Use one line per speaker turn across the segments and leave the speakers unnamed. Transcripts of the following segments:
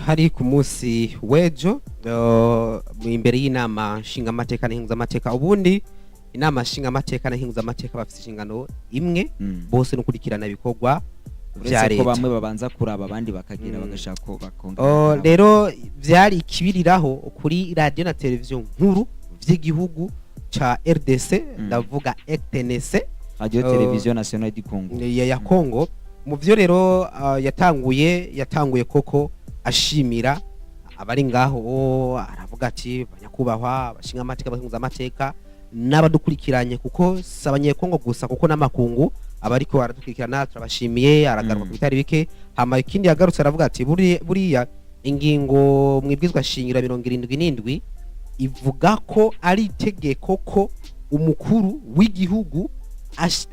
hari ku munsi w'ejo imbere y'inama nshingamateka n'inkenguzamateka ubundi inama nshingamateka n'inkenguzamateka bafite inshingano imwe bose no kurikirana ibikorwa vya leta
ko bamwe babanza kuraba abandi bakagira bagashaka ko bakongera
rero vyari ikibiriraho kuri radio na televiziyo nkuru vy'igihugu ca RDC ndavuga RTNC
Radio Television Nationale du Congo
ya Congo mu vyo rero yatanguye koko ashimira abari ngaho aravuga ati banyakubahwa abashinga amateka bahinguza amateka n'abadukurikiranye kuko sabanye Kongo gusa kuko n'amakungu abariko baradukurikirana turabashimiye aragaruka kubitari bike hama ikindi yagarutse aravuga ati buriya ingingo mwibwizwa shingiro 77 ivuga ko ari itegeko ko umukuru w'igihugu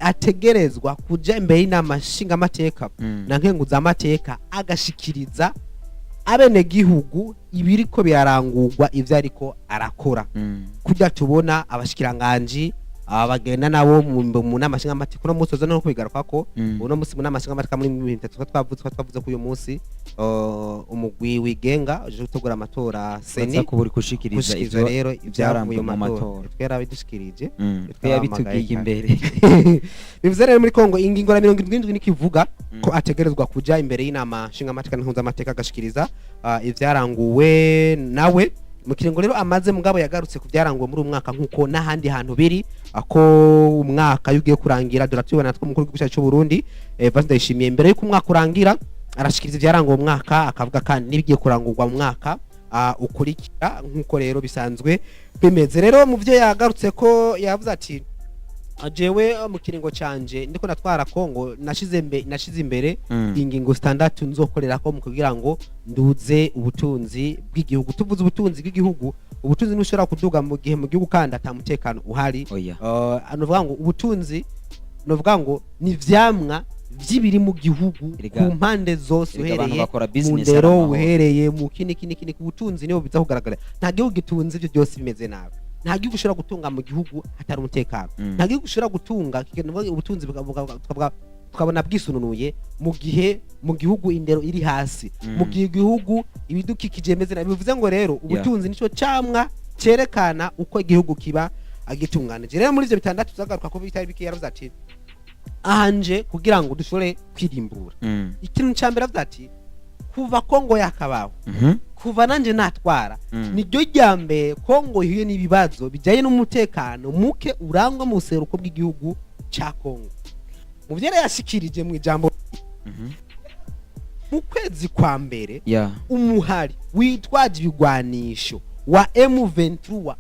ategerezwa kuja imbere y'inama nshinga amateka na nkenguza amateka agashikiriza abene gihugu ibiriko birarangurwa ivyo ariko arakora kujya tubona abashikiranganje abagenda nabo mu nama nshinga amateka no musozo no kwigaruka ko uno musi mu nama nshinga amateka muri 2023 twavuze ko uyu musi umugwi wigenga uje gutogora amatora seni
ko buri kushikiriza ivyo
rero
ibyarambuye mu matora
twera bidushikirije
twabitugiye imbere
bivuze rero muri Kongo ingingo ya 77 nikivuga ko ategerezwa kuja imbere y'inama nshinga amateka n'inkunza amateka agashikiriza ivyaranguwe nawe mu kiringo rero amaze mugabo yagarutse ku byaranguwe muri umwaka nkuko n'ahandi hantu biri ako umwaka yugiye kurangira dora tubona natwe mukuru w'igihugu cyacu Burundi Evariste Ndayishimiye mbere yuko umwaka urangira arashikiriza ivyaranguwe mu mwaka akavuga kandi nibigiye kurangurwa mu mwaka ukurikira nkuko rero bisanzwe bimeze rero mu byo yagarutse ko yavuze ati jewe mu kiringo canje ndiko natwara Kongo nashize imbere ingingo standard nzokorera ko mu kugira ngo nduze ubutunzi bw'igihugu tuvuze ubutunzi bw'igihugu ubutunzi nushobora kuduga mu gihe mu gihugu kandi atamutekano uhari anovuga ngo ubutunzi novuga ngo ni vyamwa vy'ibiri mu gihugu ku mpande zose uhereye mu ndero uhereye mu kini ubutunzi nibo biza kugaragara nta gihugu gitunze ibyo byose bimeze nabi nta gihugu ushobora gutunga mu gihugu hatari umutekano nta gihugu ushobora gutunga ubutunzi tukabona bwisununuye mu gihugu indero iri hasi mu gihugu ibidukikije meze nabi bivuze ngo rero ubutunzi nico camwa cerekana uko igihugu kiba agitunganije rero muri ivyo bitandatu zagaruka ko bitari bike yaravuze ati ahanje kugira ngo dushobore kwirimbura ikintu cyambere avuze ati kuva Kongo yakabaho kuva nanje natwara niryo ryambere Kongo hiye n'ibibazo bijanye n'umutekano muke urangwa mu seruko bw'igihugu ca Kongo mu vyera yashikirije mu ijambo mu kwezi kwa mbere umuhari witwaje ibigwanisho wa M23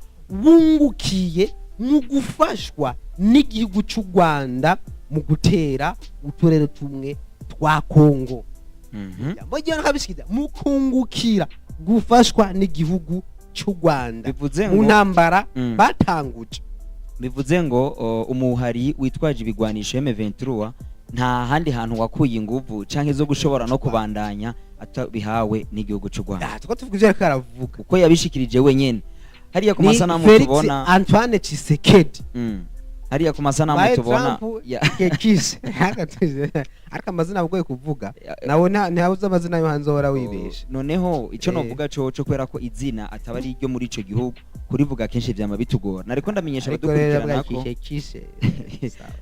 wungukiye mu gufashwa n'igihugu cy'u Rwanda mu gutera uturere tumwe twa Kongo Mujye nakabishikira mukungukira gufashwa n'igihugu cy'u Rwanda mu ntambara batanguje
bivuze ngo umuhari witwaje ibigwanisho M23 nta handi hantu wakuye inguvu canke zo gushobora no kubandanya atabihawe n'igihugu cy'u Rwanda
tuko tuvuga ivyo karavuga
uko yabishikirije wenyene hariya ku masanamu tubona
Antoine Tshisekedi
hariya ku masanamu tubona
kekise ariko amazina abugoye kuvuga nawe ntabuze amazina yo hanze hora wibeshe
noneho icyo novuga cyo kwera ko izina ataba ari ryo muri ico gihugu kurivuga kenshi vyama bitugora nariko ndamenyesha abadukurikirana ko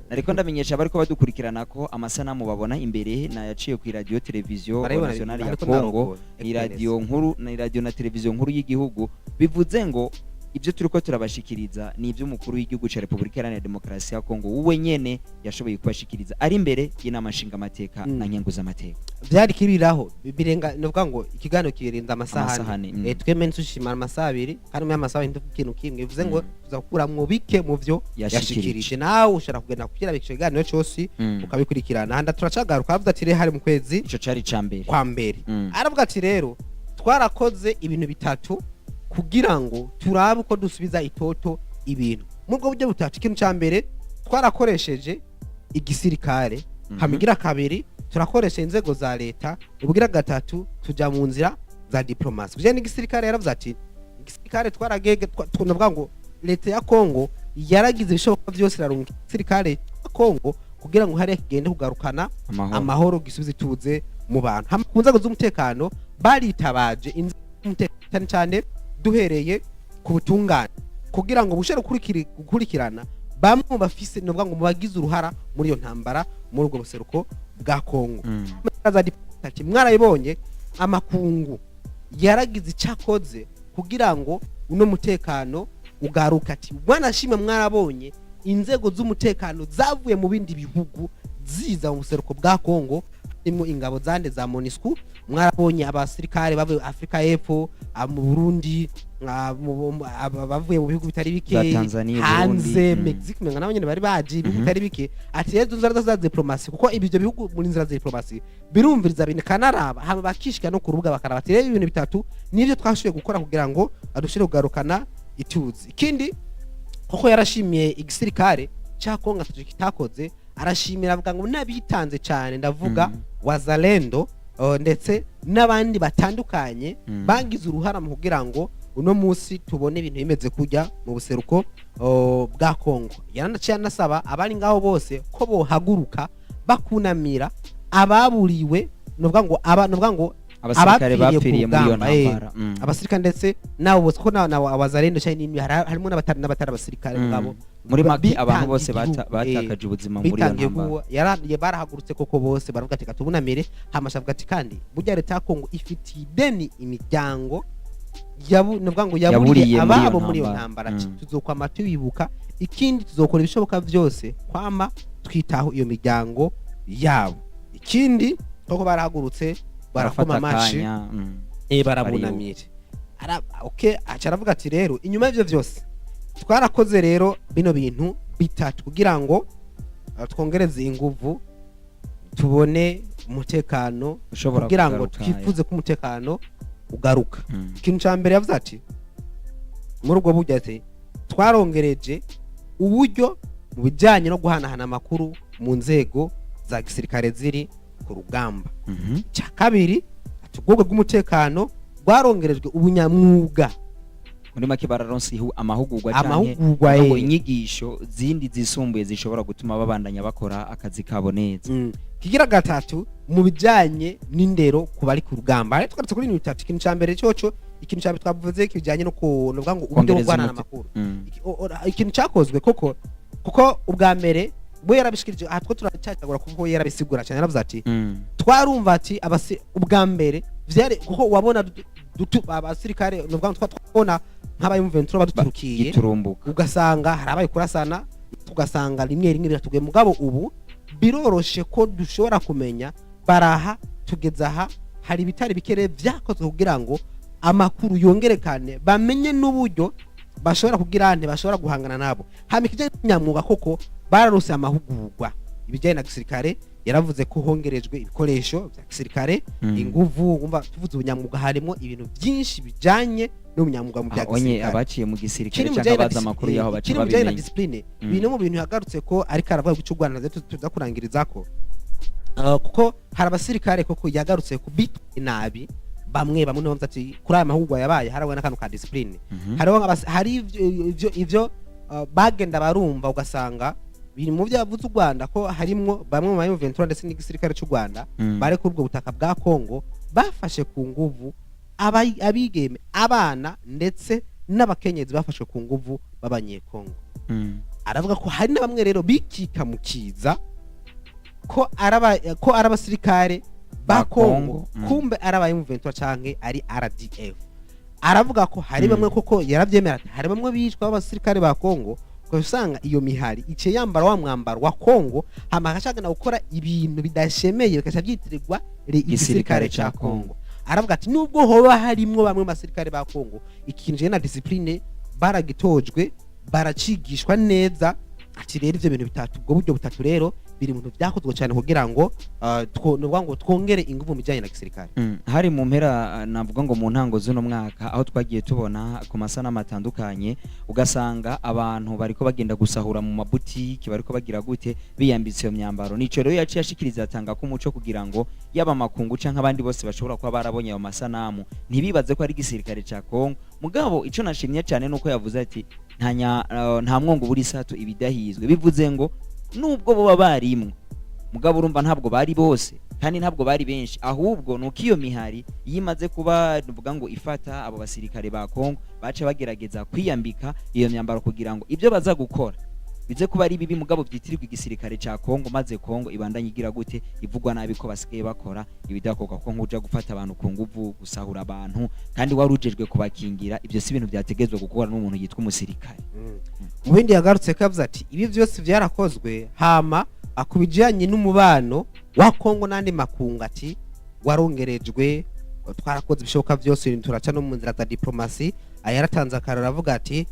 nariko ndamenyesha bariko badukurikirana ko amasanamu babona imbere na yaciye ku radio televiziyo nationale ya Congo ni radio nkuru na radio na televiziyo nkuru y'igihugu bivuze ngo ibyo turiko turabashikiriza ni ibyo mukuru w'igihugu ca Republika Iharanira Demokarasi ya Kongo uwe nyene yashoboye kubashikiriza ari imbere y'inama nshinga amateka na nkenguza amateka
byari kiriraho birenga novuga ngo ikiganiro kirenza amasahani tweme nsushimara amasaha 2 kandi mu amasaha ikintu kimwe bivuze ngo tuzakura mu bike mu byo yashikirije nawe ushara kugenda kugira bikisho ikiganiro cyose ukabikurikirana handa turacagaruka avuga ati hari mu kwezi
ico cari cambere
kwa mbere aravuga ati rero twarakoze ibintu bitatu kugira ngo turabe uko dusubiza itoto ibintu mubwo buryo butatu ikintu ca mbere twarakoresheje igisirikare hamigira kabiri turakoresha inzego za leta ubugira gatatu tuja mu nzira za diplomasi kuje n'igisirikare yaravuze ati igisirikare twaragege tunavuga ngo leta ya Kongo yaragize ibishoboka byose irarunga igisirikare ya Kongo kugira ngo hari kigende kugarukana amahoro gisubize tuze mu bantu ku nzego z'umutekano baritabaje inzego cyane duhereye ku butungane kugira ngo bushare gukurikirana bamwe mu bafise novuga ngo mubagize uruhara muri iyo ntambara muri ubwo buseruko bwa Kongo. Ati mwarayibonye amakungu yaragize icakoze kugira ngo uno mutekano ugaruka. Ati bwanashimwe mwarabonye inzego z'umutekano zavuye mu bindi bihugu ziza mu buseruko bwa Kongo, harimo ingabo zande za MONUSCO, mwarabonye abasirikare bavuye Afrika y'Epfo, mu Burundi, bavuye mu bihugu bitari bike hanze Mexique, menga nabo nyene bari baje ibihugu bitari bike. Ati rero nzara za diplomasi kuko ibyo bihugu muri nzira za diplomasi birumviriza bine kanaraba hama bakishika no kurubuga bakaraba. Ati rero ibintu bitatu nivyo twashoboye gukora kugira ngo adushire kugarukana ituzi. Ikindi koko yarashimiye igisirikare cya Kongo kitakoze, arashimira avuga ngo nabitanze cyane, ndavuga wazalendo ndetse n'abandi batandukanye bangize uruhara mu kugira ngo uno munsi tubone ibintu bimeze kujya mu buseruko bwa Kongo. Yaranaciye anasaba abari ngaho bose ko bohaguruka bakunamira ababuriwe, novuga ngo
abasirikare bapfiriye muri iyo ntambara,
abasirikare ndetse nabo bose ko na wazalendo cyane harimo n'abatari abasirikare ngabo.
Muri make abantu bose batakaje ubuzima muri iyo ntambara
barahagurutse koko bose baravuga ati katubunamire. Hamashavuga ati kandi burya leta ya Kongo ifitiye ideni imiryango novuga ngo yaburiye ababo muri iyo ntambara. Tuzokwama tubibuka, ikindi tuzokora ibishoboka byose kwama twitaho iyo miryango yabo. Ikindi koko barahagurutse barakoma amashi barabunamire. Okay, acaravuga ati rero inyuma y'ivyo byose twarakoze rero bino bintu bitatu kugira ngo twongereze inguvu tubone umutekano, kugira ngo twifuze ko umutekano ugaruka. Ikintu cya mbere yavuze ati muri ubwo buryo ati twarongereje uburyo mu bijyanye no guhanahana amakuru mu nzego za gisirikare ziri ku rugamba. Cya kabiri ati ubwoko bw'umutekano bwarongerejwe ubunyamwuga.
Muri make bararonse amahugurwa cyane inyigisho zindi zisumbuye zishobora gutuma babandanya bakora akazi kabo neza. Kigira gatatu mu bijyanye n'indero ku bari ku rugamba. Ari twaratse kuri bitatu. Ikintu cya mbere cyoco, ikintu cya twavuze kijyanye no kuvuga ngo uburyo bwo guhanahana amakuru. Ikintu cyakozwe kuko ubwa mbere bo yarabishikirije atwo turacyagura kuko yarabisigura cyane. Yaravuze ati twarumva ati ubwa mbere vyare kuko wabona abasirikare novuga ngo twabona nk'abaye mu ventura baduturukiye ugasanga harabaye kurasana, ugasanga rimwe biratuguye. Mugabo ubu biroroshe ko dushobora kumenya baraha tugeza aha, hari bitari bikere byakozwe kugira ngo amakuru yongerekane, bamenye n'uburyo bashobora kugira bashobora guhangana nabo. Hamikije nyamwuga koko bararose amahugurwa ibijyanye na gisirikare. Yaravuze ko hongerejwe ibikoresho bya gisirikare, inguvu, umva tuvuze ubunyamwuga harimo ibintu byinshi bijanye n'ubunyamwuga mu bya gisirikare. Abaciye mu gisirikare cyangwa baza amakuru yaho baca
babimenya. Na discipline bino mu bintu yagarutse ko ariko aravuga ko cy'Urwanda tuza kurangiriza ko kuko hari abasirikare koko yagarutse ku bitwe nabi bamwe bamwe ati kuri aya mahugurwa yabaye harawe n'akantu ka discipline. Hari ivyo bagenda barumva ugasanga biri mu byavuze u Rwanda ko harimo bamwe mu Ventura ndetse n'igisirikare cy'u Rwanda bare kuri ubwo butaka bwa Kongo bafashe ku nguvu abigeme, abana ndetse n'abakenyezi bafashwe ku nguvu b'abanyekongo. Aravuga ko hari na bamwe rero bikika mu kiza ko arabasirikare ba Kongo kumbe arabaye mu Ventura canke ari RDF. Aravuga ko hari bamwe koko yarabyemera, hari bamwe bicwa abasirikare ba Kongo ko usanga iyo mihari ice yambara wa mwambaro wa Kongo hama gashaka na gukora ibintu bidashemeye bikasha byitirirwa igisirikare ca Kongo. Aravuga ati nubwo hoba harimo bamwe basirikare ba Kongo, ikinje na discipline baragitojwe, baracigishwa neza. Ati rero ivyo bintu bitatu, ubwo buryo butatu rero biri mu byakozwe cyane kugira ngo twongere ingufu mu bijyanye na gisirikare.
Hari mu mpera navuga ngo mu ntango z'uno mwaka aho twagiye tubona ku masana matandukanye ugasanga abantu bariko bagenda gusahura mu mabutiki, bariko bagira gute biyambitse iyo myambaro. Nico rero yaciye ashikiriza atanga ko umuco kugira ngo yaba makungu canke abandi bose bashobora kuba barabonye ayo masanamu ntibibaze ko ari gisirikare ca Kongo. Mugabo ico nashimye cyane nuko yavuze ati nta mwongo buri sato ibidahizwe, bivuze ngo nubwo bo barimwe mugabo urumva ntabwo bari bose. kandi ntabwo bari benshi ahubwo nuko iyo mihari yimaze kuba nuvuga ngo ifata abo basirikare ba Kongo bace bagerageza kwiyambika iyo myambaro kugira ngo ibyo baza gukora bize kuba ari bibi mugabo byitirirwa igisirikare ca Kongo maze Kongo ibandanye igira gute ivugwa nabi ko basigaye bakora ibidakoka ko nkuja gufata abantu ku nguvu gusahura abantu kandi warujejwe kubakingira ibyo si ibintu byategezwe gukora n'umuntu yitwa umusirikare.
Mu bindi yagarutse kavuze ati ibi byose byarakozwe hama akubijanye n'umubano wa Kongo nandi makungu ati warongerejwe twarakoze ibishoboka byose turaca no mu nzira za diplomasi ayaratanze akarara avuga ati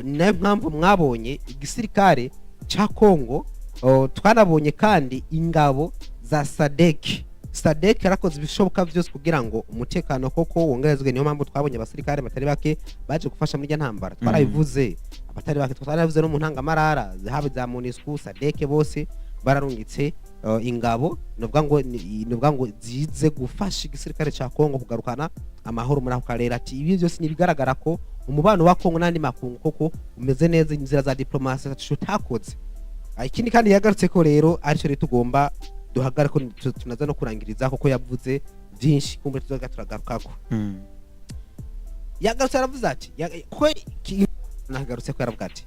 nayo mpamvu mwabonye igisirikare ca Kongo twarabonye kandi ingabo za SADC yarakoze ibishoboka byose kugira ngo umutekano koko wongerezwe. Niyo mpamvu twabonye abasirikare batari bake baje gufasha muri ntambara twarabivuze abatari bake twarabivuze no mu ntangamarara haba za MONUSCO SADC bose bararungitse ingabo novuga ngo zize gufasha igisirikare ca Kongo kugarukana amahoro muri ako karere. Ati ibi byose nibigaragara ko umubano wa Kongo nandi makungu koko umeze neza inzira za diplomasi tutakoze. Ikindi kandi yagarutse ko rero arico rero tugomba duhagara ko tunaza no kurangiriza koko yavuze byinshi kumbe tuzaga turagarukako. Yagarutse aravuze ati ko nagarutse ko yaravuga ati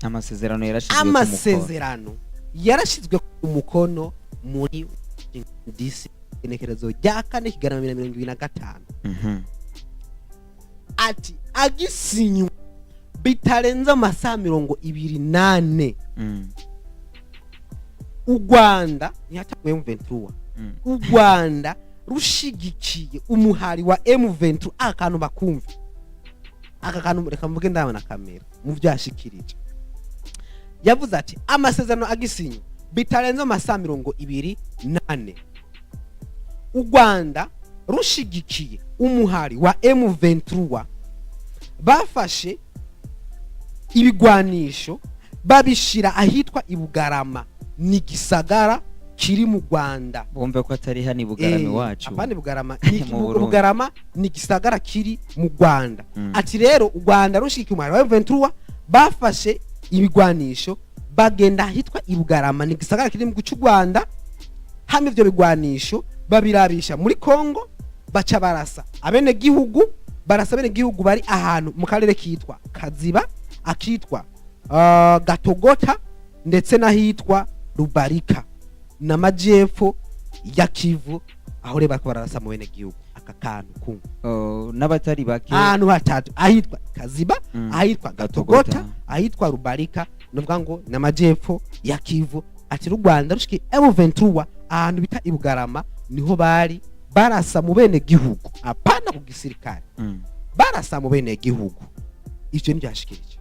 amasezerano yarashizwe ku mukono muri DC inekerezo rya 4/2025. Ati agisinyu bitarenza amasaha 28 u Rwanda ntihatamwe M23 u Rwanda rushigikiye umuhari wa M23 akantu bakumva aka kantu reka mvuge ndaba na kamera mu byashikirije. Yavuze ati amasezerano agisinyu bitarenza amasaha 28 u Rwanda rushigikiye umuhari wa M23 bafashe ibigwanisho babishira ahitwa Ibugarama ni gisagara kiri mu Rwanda.
Bombe ko atari hani Bugarama wacu
apane Bugarama Bugarama ni gisagara kiri mu Rwanda. Ati rero u Rwanda rushigikiye umuhari wa M23 bafashe ibigwanisho bagenda ahitwa Ibugarama ni gisagara kiri mu gihugu cy'u Rwanda. Hamwe ivyo bigwanisho babirabisha muri Kongo baca barasa abene gihugu bari ahantu mu karere kitwa Kaziba akitwa Gatogota ndetse nahitwa Rubarika na majepfo ya Kivu aho reba ko barasa mu bene gihugu aka kantu kumva
n'abatari bake
ahantu hatatu ahitwa Kaziba ahitwa Gatogota ahitwa Rubarika novuga ngo na majepfo ya Kivu. Ati u Rwanda rushiki M23 ahantu bita Ibugarama niho bari barasa mu bene gihugu apana ku gisirikare barasa mu bene gihugu. Ivyo ndyashikirije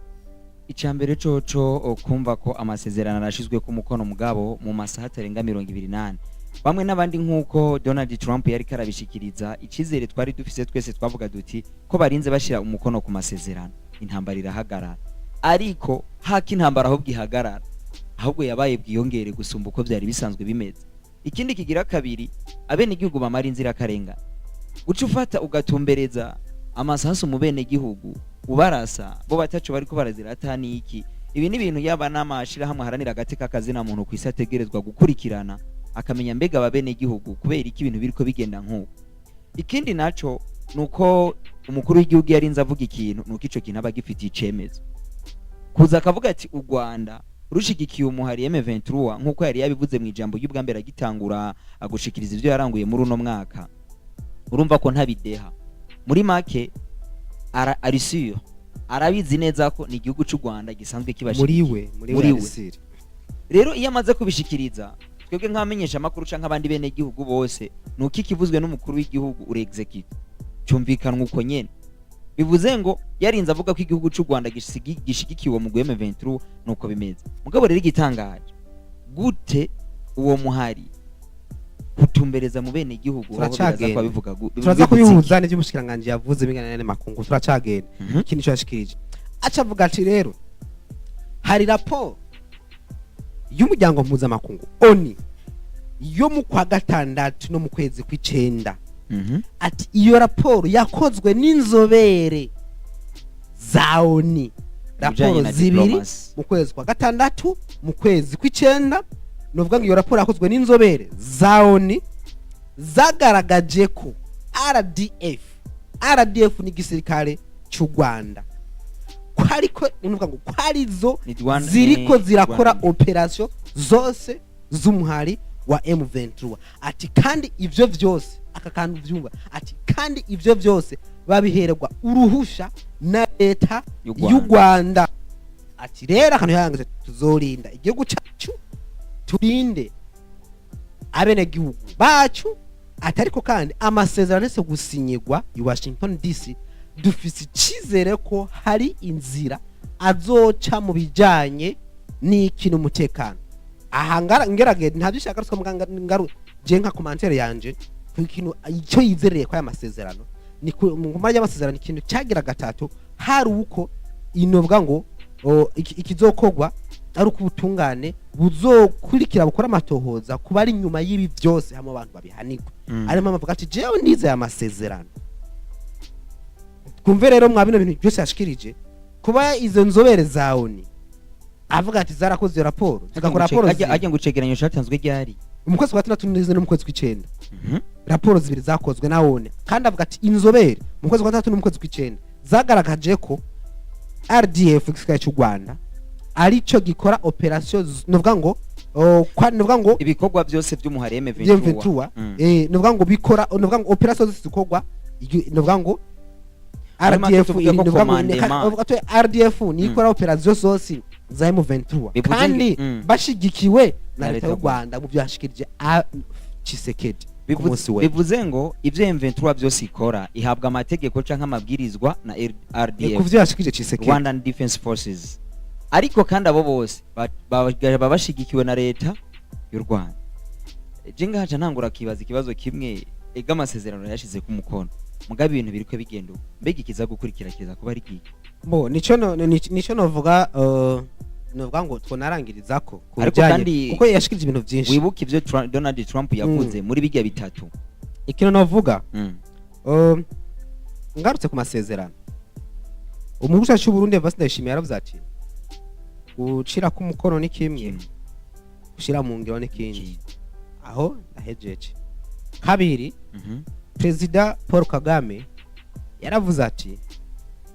icambere coco kumva ko amasezerano arashizwe ku mukono mugabo mu masaha tarenga 28 bamwe n'abandi nkuko Donald Trump yari karabishikiriza icizere twari dufise twese twavuga duti ko barinze bashira umukono ku masezerano intambara irahagarara ariko haki intambara aho bwihagarara ahubwo yabaye bwiyongere gusumba uko byari bisanzwe bimeze. Ikindi kigira kabiri abene igihugu bamara inzira karenga uca ufata ugatumbereza amasasu mu bene gihugu ubarasa bo batacu bariko barazira atani iki. Ibi ni ibintu yaba namashira hamwe haranira agateka kazi na muntu kwisategerezwa gukurikirana akamenya mbega abene gihugu kubera iki ibintu biriko bigenda nkuko. Ikindi naco nuko umukuru w'igihugu yarinze avuga ikintu nuko ico kintu abagifitiye icemezo kuza akavuga ati u Rwanda rushigikiye umuhari M23 nkuko yari yabivuze mu ijambo y'ubwambere agitangura agushikiriza ivyo yaranguye muri uno mwaka. Urumva ko ntabideha muri make arisiyo arabizi neza ko ni igihugu cy'u Rwanda gisanzwe kibashikiye
muri we.
Rero iyo amaze kubishikiriza twebwe nkamenyesha makuru canka abandi bene gihugu bose nuko ikivuzwe n'umukuru w'igihugu uri execute cyumvikanwa uko nyene bivuze ngo yarinze avuga ko igihugu cy'u Rwanda gishigikiwe mu M23 nuko bimeze. Mugabo rero igitangaje gute uwo muhari kutumbereza mu bene gihugu aho biraza kwa bivuga
turaza kubihuza n'ivyo mushikiranganje yavuze bingana makungu turacagenda. Ikindi cyo yashikirije acavuga ati rero hari raporo y'umuryango mpuzamakungu ONU yo mu kwa gatandatu no mu kwezi kw'icenda. Ati iyo raporo yakozwe n'inzobere za ONU raporo zibiri mu kwezi kwa gatandatu mu kwezi kw'icenda novuga ngo iyo raporo yakozwe n'inzobere za ONU zagaragaje ko RDF ni gisirikare cy'u Rwanda ko ariko novuga ngo kwarizo ziriko zirakora operation zose z'umuhari wa M23 ati kandi ivyo vyose aka kantu vyumva ati kandi ivyo vyose babihererwa uruhusha na leta y'u Rwanda ati rero akantu yangaze tuzorinda igihugu cyacu turinde abene gihugu bacu atariko kandi amasezerano yose gusinyirwa i Washington DC dufise icizere ko hari inzira azoca mu bijanye n'ikintu umutekano aha ngerageze ntabyo shaka ruswa muganga ngaru je nka commentaire yanje kukintu icyo yizereye kwa amasezerano ni mu marya amasezerano ikintu cyagira gatatu hari uko inovuga ngo ikizokogwa ari ukubutungane buzokurikira bukora amatohoza kuba ari nyuma y'ibi byose hamwe abantu babihanirwa ari mama avuga ati jewe ndize amasezerano kumve rero mwa bino bintu byose yashikirije kuba izo nzobere zaoni avuga ati zarakoze raporo zigakora raporo
ajya ngucegeranyo shatanzwe ryari
umukozi wa 6 no mukozi w'icenda raporo zibiri zakozwe na ONU kandi avuga ati inzobere umukozi wa 3 no mukozi w'icenda zagaragaje ko RDF gisirikare cy'u Rwanda arico gikora operation novuga ngo novuga ngo
ibikorwa byose by'umuhari M23
novuga ngo bikora novuga ngo operation zose zikorwa novuga ngo RDF RDF ni ikora operation zose za M23 kandi bashigikiwe na leta y'u Rwanda mu byashikirije Tshisekedi
bivuze ngo ivyo M23 byose ikora ihabwa amategeko canke amabwirizwa na RDF
kuvyo yashikirije Tshisekedi
Rwandan Defense Forces ariko kandi abo bose babashigikiwe na leta y'u Rwanda jinga haca ntangura kibaza ikibazo kimwe ega amasezerano yashize ku mukono mugabe ibintu biriko bigenda mbega ikiza gukurikira kiza kuba ari kiki
bo nico novuga novuga ngo twonarangiriza ko
kubijanye
kuko yashikirije ibintu byinshi
wibuka ivyo Donald Trump yavuze muri bijya bitatu
ikintu novuga ngarutse ku masezerano umugusha cy'u Burundi Evase Ndayishimiye yaravuze ati ucira ku mukono ni kimwe ushira mu ngiro ni kindi aho nahejeje kabiri President Paul Kagame yaravuze ati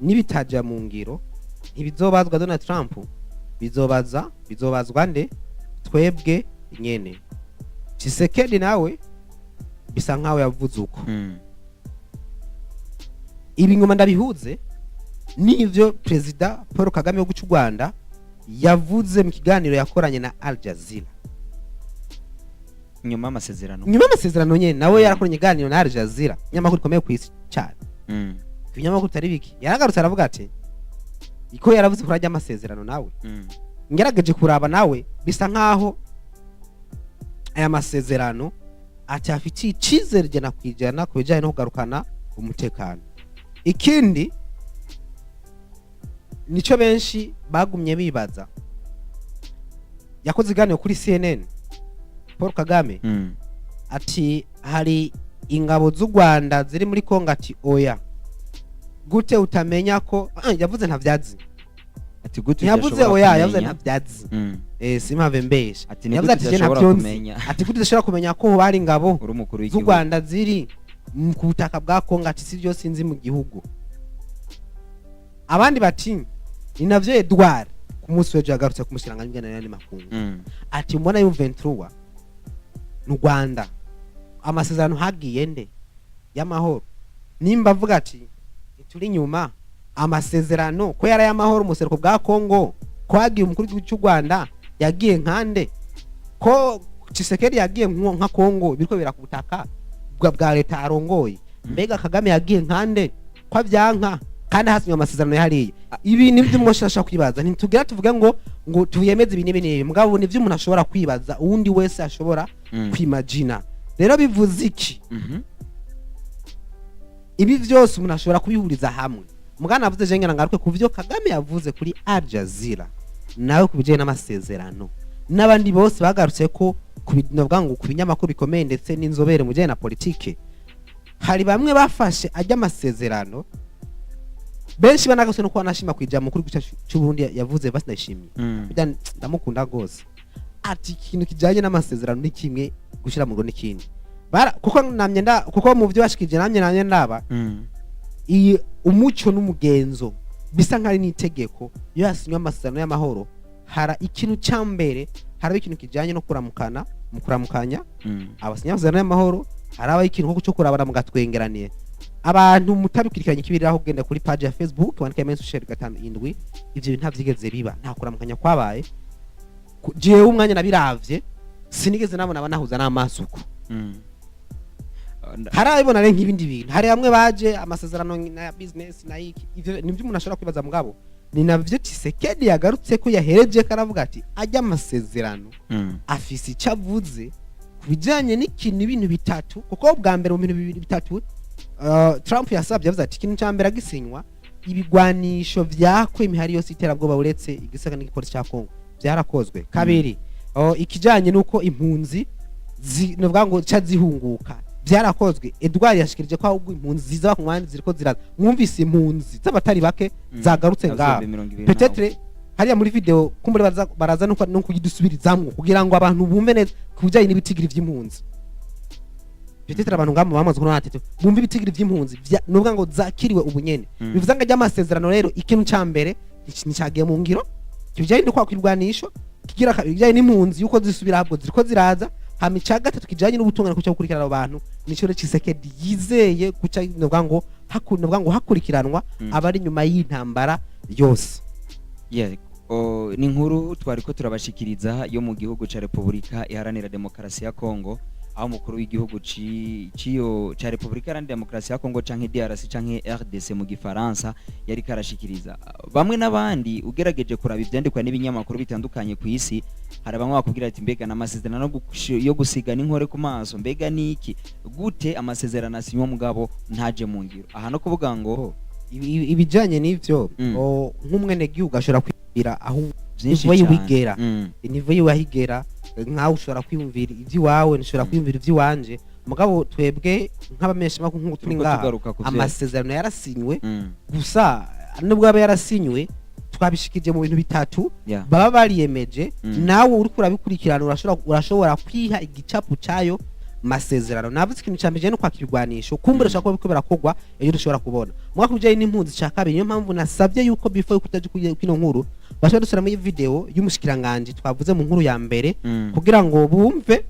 nibitaja mu ngiro ntibizobazwa Donald Trump bizobazwa nde twebwe nyene Tshisekedi nawe bisa nkawe yavuze uko ibi ngoma ndabihuze nivyo President Paul Kagame wo gucu Rwanda yavuze mu kiganiro yakoranye na Al Jazeera
nyuma amasezerano
nyene nawe yarakoranye iganiro na Al Jazeera nyamakuru komeye ku isi cyane ibinyamakuru tari biki yaragarutse aravuga ati iko yaravuze kurajya amasezerano nawe ngerageje kuraba nawe bisa nkaho aya masezerano atafitiye icizere jana kwijana kubijanye no kugarukana umutekano ikindi nico benshi bagumye bibaza yakoze iganiro kuri CNN Paul Kagame ati hari ingabo z'u Rwanda ziri muri Kongo ati oya gute utamenya ko yavuze ntavyazi
ati gute
yavuze oya yavuze ntavyazi simave mbesha yavuze ati je ntavyonzi ati gute ushobora kumenya ko bari ingabo z'u Rwanda ziri ku butaka bwa Kongo ati sivyo sinzi mu gihugu abandi bati ni navyo Edouard ku munsi wejo yagarutse kumushyiranga n'ingana n'andi makungu ati mbona M23 n'u Rwanda amasezerano hagiye nde y'amahoro nimba avuga ati turi nyuma amasezerano ko yara y'amahoro umusereko bwa Kongo ko hagiye umukuru cy'u Rwanda yagiye nkande ko Tshisekedi yagiye nka Kongo biriko birakubutaka bwa leta arongoye mbega Kagame yagiye nkande kwa byanka kandi hasinywa amasezerano yahariye ibi nibyo mwoshasha kwibaza ntitugira tuvuge ngo tuyemeze ibintu binini mugabo nivyo umuntu ashobora kwibaza uwundi wese ashobora kwimagina rero bivuze iki ibi byose umuntu ashobora kubihuriza hamwe mugana avuze je ngena ngaruke kuvyo Kagame yavuze kuri Al Jazeera nawe kubijeye n'amasezerano n'abandi bose bagarutse ko kubinovuga ngo kubinyamakuru bikomeye ndetse n'inzobere mu na politike hari bamwe bafashe ajya amasezerano benshi banagase no kwanashima kwijya mukuru cy'u Burundi yavuze Evase Ndayishimiye ndamukunda gose ati ikintu kijanye n'amasezerano ni kimwe gushira mu rugo n'ikindi kuko mu byo bashikije namye ndaba iyi umuco n'umugenzo bisa nk'ari n'itegeko iyo yasinywe amasezerano y'amahoro hara ikintu cyambere haraba ikintu kijanye no kuramukanya abasinya amasezerano y'amahoro haraba ikintu cyo kurabana mu gatwengeraniye abantu mutabikurikiranye kibiriraho genda kuri page ya Facebook wandika mensu share 57 ivyo bintu ntavyigeze biba nta kuramukanya kwabaye jewe umwanya nabiravye sinigeze nabona banahuza n'amasuku harabibona rero nk'ibindi bintu hari hamwe baje amasezerano na business na iki ivyo nivyo umuntu ashobora kwibaza mugabo ni navyo Tshisekedi yagarutse ko yahereje karavuga ati ajya amasezerano afisi cavuze kubijanye n'ikintu ibintu bitatu kuko bwa mbere mu bintu bibiri bitatu Trump yasabye yavuze ati ikintu cyambere agisinywa ibigwanisho vyakwe imihari yose iterabwoba uretse igisaka n'igipolisi cya Kongo byarakozwe kabiri ikijanye nuko impunzi novuga ngo cyazihunguka byarakozwe Edouard yashikirije ko ahubwo impunzi ziza ku mwandi ziriko ziraza mwumvise impunzi z'abatari bake zagarutse ngaho peut-être hariya muri video kumbure baraza no kuyidusubirizamwo kugira ngo abantu bumve neza kubijanye n'ibitigiri vy'impunzi peut-être abantu ngamo bamaze kuno hatete bumve ibitigiri vy'impunzi novuga ngo zakiriwe ubunyene bivuze ngo ajya amasezerano rero ikintu cyambere nicyagiye mu ngiro kibijanye no kwakwirwanisho kigira kabijanye n'impunzi yuko zisubira habwo ziriko ziraza hamica gatatu kijanye n'ubutungane kuca gukurikirana abantu nicyo Tshisekedi yizeye kuca novuga ngo hakurikiranwa abari nyuma y'intambara yose
ni inkuru twariko turabashikiriza yo mu gihugu ca Republika Iharanira Demokarasi ya Kongo aho umukuru w'igihugu ciyo ca Republika Iharanira Demokarasi ya Kongo canke DRC canke RDC mu gifaransa yari karashikiriza bamwe n'abandi ugerageje kuraba ivyandikwa n'ibinyamakuru bitandukanye ku isi hari bamwe bakubwira ati mbega n'amasezerano yo gusigana inkore ku maso mbega niki gute amasezerano asinywa mugabo ntaje mu ngiro aha no kuvuga ngo
ibijanye n'ivyo nk'umwene gihugu ashobora kwibira aho nivo yiwigera nivo yiwahigera nkaho ushobora kwiyumvira ivy'iwawe nshobora kwiyumvira ivy'iwanje mugabo twebwe nk'abamesha makuru nk'uko turi ngaha amasezerano yarasinywe gusa nubwo aba yarasinywe twabishikije mu bintu bitatu baba bariyemeje nawe uri kurabikurikirana urashobora kwiha igicapu cayo masezerano navuze ikintu cyambije no kwakirwanisho kumbura shaka ko birakogwa ejo dushobora kubona mwaka ujye n'impunzi cya kabiri niyo mpamvu nasabye yuko before kutaje kino nkuru bashobora dusura muri video y'umushikiranganje twavuze mu nkuru ya mbere kugira ngo bumve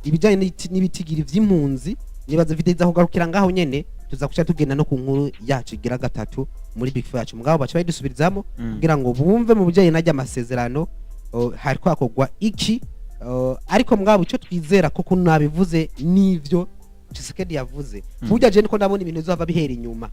ibijanye n'ibitigiri vy'impunzi nibaza video izakugarukira ngaho nyene tuzakuca tugenda no ku nkuru yacu igira gatatu muri big yacu mugabo bacha bayidusubirizamo kugira ngo bumve mu bijanye najya amasezerano hari kwakogwa iki ariko mugabo cyo twizera ko kunabivuze nivyo Tshisekedi yavuze burya je niko ndabona ibintu zova bihera inyuma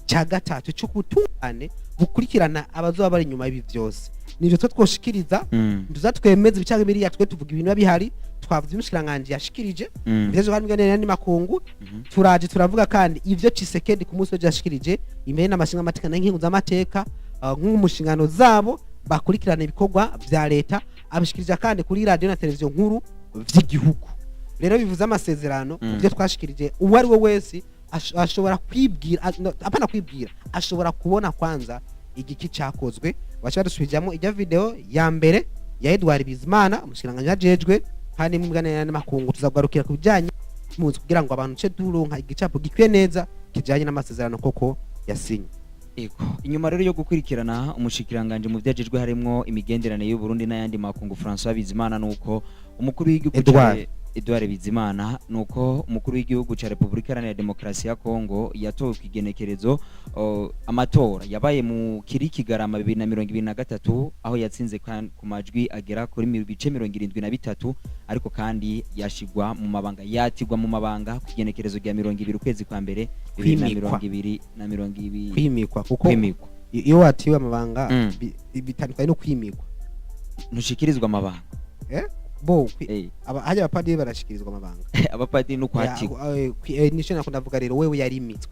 cya gatatu cyo kutungane bukurikirana abazoba bari inyuma y'ibi byose nivyo twoshikiriza tuzatwemeza bicaga biriya twe tuvuga ibintu bihari twavuze umushikiranganje yashikirije byezo kandi ngene ni makungu turaje turavuga kandi ivyo Tshisekedi ku munsi yashikirije imbere n'amashinga amatekano y'inkingo z'amateka nk'umushingano zabo bakurikirana ibikorwa vya leta abishikirije kandi kuri radio na televiziyo nkuru vy'igihugu rero bivuze amasezerano byo twashikirije uwari we wese ashobora kwibwira apana kwibwira ashobora kubona kwanza igiki cyakozwe bashaka dusubijamo ijya video ya mbere ya Edouard Bizimana umushikiranganje ajejwe kandi mwiganira n'amakungu tuzagarukira ku bijanye muzi kugira ngo abantu ce duronka igicapo gikwiye neza kijanye n'amasezerano koko yasinye
inyuma rero yo gukurikirana umushikiranganje mu byajejwe harimo imigenderanire y'u Burundi n'ayandi makungu François Bizimana nuko umukuru w'igihugu Edouard Bizimana nuko umukuru w'igihugu ca Republika Iharanira Demokarasi ya Kongo yatowe kwigenekerezo amatora yabaye mu Kigarama 2023 aho yatsinze ku majwi agera kuri 73 ariko kandi yashigwa mu mabanga yatigwa mu mabanga kugenekerezo rya 20 ukwezi kwa mbere 2022
kwimikwa kuko iyo watiwe amabanga bitandukanye no kwimikwa
ntushikirizwa amabanga
haja abapadiri barashikirizwa amabanga
abapadiri no kwatigwa
nisho nakundavuga rero wewe yarimitswe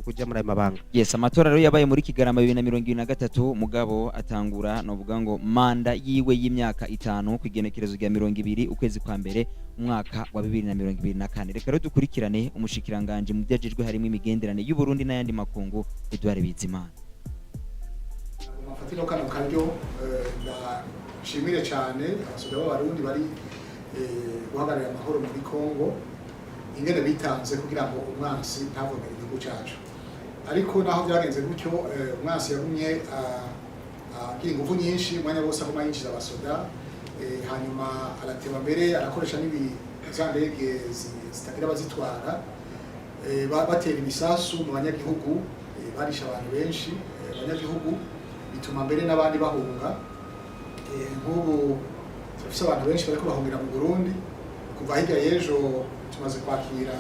kuja muri amabanga
yes amatora rero yabaye muri Kigarama 2023 mugabo atangura novuga ngo manda yiwe y'imyaka 5 kwigenekerezo rya 20 ukwezi kwa mbere umwaka wa 2024 reka rero dukurikirane umushikiranganje mu byajejwe harimo imigenderanire y'u Burundi n'ayandi makungu Edouard Bizimana
mafatiro kano karyo nshimire cyane abasoda b'abarundi bari guhagararira amahoro muri Kongo ingene bitanze kugira ngo umwansi ntavogere igihugu cyacu ariko naho byagenze gutyo umwansi yagumye agira ingufu nyinshi umwanya wose aguma yinjiza abasoda hanyuma arateba mbere arakoresha za ndege zitagira abazitwara batera ibisasu mu banyagihugu barisha abantu benshi abanyagihugu bituma mbere n'abandi bahunga nk'ubu turafise abantu benshi bariko bahungira mu Burundi kuva hirya y'ejo tumaze kwakira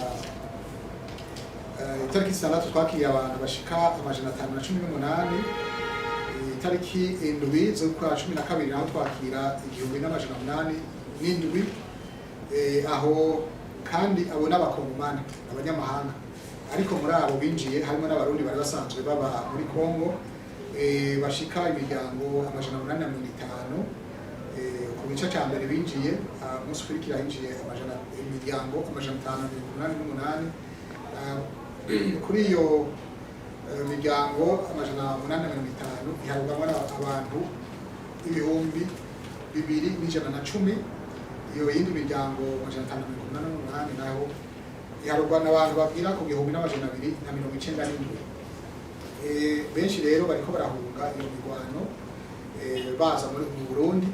itariki 6 twakiriye abantu bashika 518 itariki 7 z'ukwa 12 naho twakira 1887 aho kandi abo n'abakongomani abanyamahanga ariko muri abo binjiye harimo n'abarundi bari basanzwe baba muri Kongo bashika imiryango 850 ku gice cya mbere binjiye umunsi ukurikira hinjiye imiryango 588 kuri iyo miryango 850 iharugamo abantu 2,210 iyo yindi miryango 588 naho iharugwa n'abantu babwira ku 1,297 benshi rero bariko barahunga iyo mirwano baza mu Burundi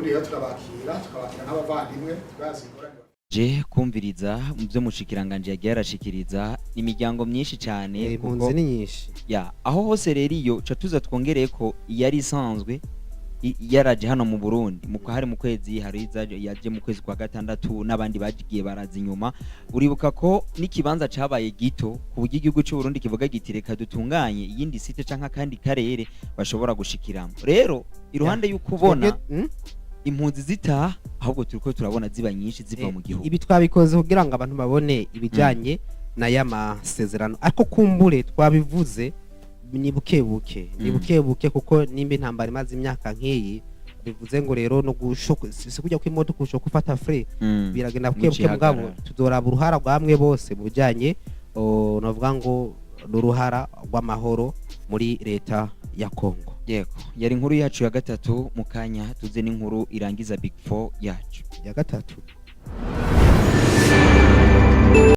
rero tukabakira nk'abavandimwe bazingoranye
je kumviriza muvyo mushikiranganje yagiye arashikiriza imiryango myinshi cyane
impunzi ni nyinshi
ya aho hose rero iyo ca tuza twongereye ko yari isanzwe yaraje hano mu Burundi hari mu kwezi hari yaje mu kwezi kwa gatandatu n'abandi bagiye baraza inyuma uribuka ko n'ikibanza cabaye gito ku buryo igihugu cy'u Burundi kivuga giti reka dutunganye iyindi site canka kandi karere bashobora gushikiramo rero iruhande y'ukubona impunzi zitaha ahubwo turiko turabona ziba nyinshi ziva mu gihugu
ibi twabikoze kugira ngo abantu babone ibijanye na y'amasezerano ariko kumbure twabivuze ni bukebuke kuko nimba intambara imaze imyaka nk'iyi bivuze ngo rero no gushoka si kujya ku imodoka ushoka gufata free biragenda bukebuke mugabo tudoraba uruhara rwamwe bose mu bijanye novuga ngo n'uruhara rw'amahoro muri leta ya Kongo
yego yari inkuru yacu ya gatatu mu kanya tuze n'inkuru irangiza Big 4 yacu
ya gatatu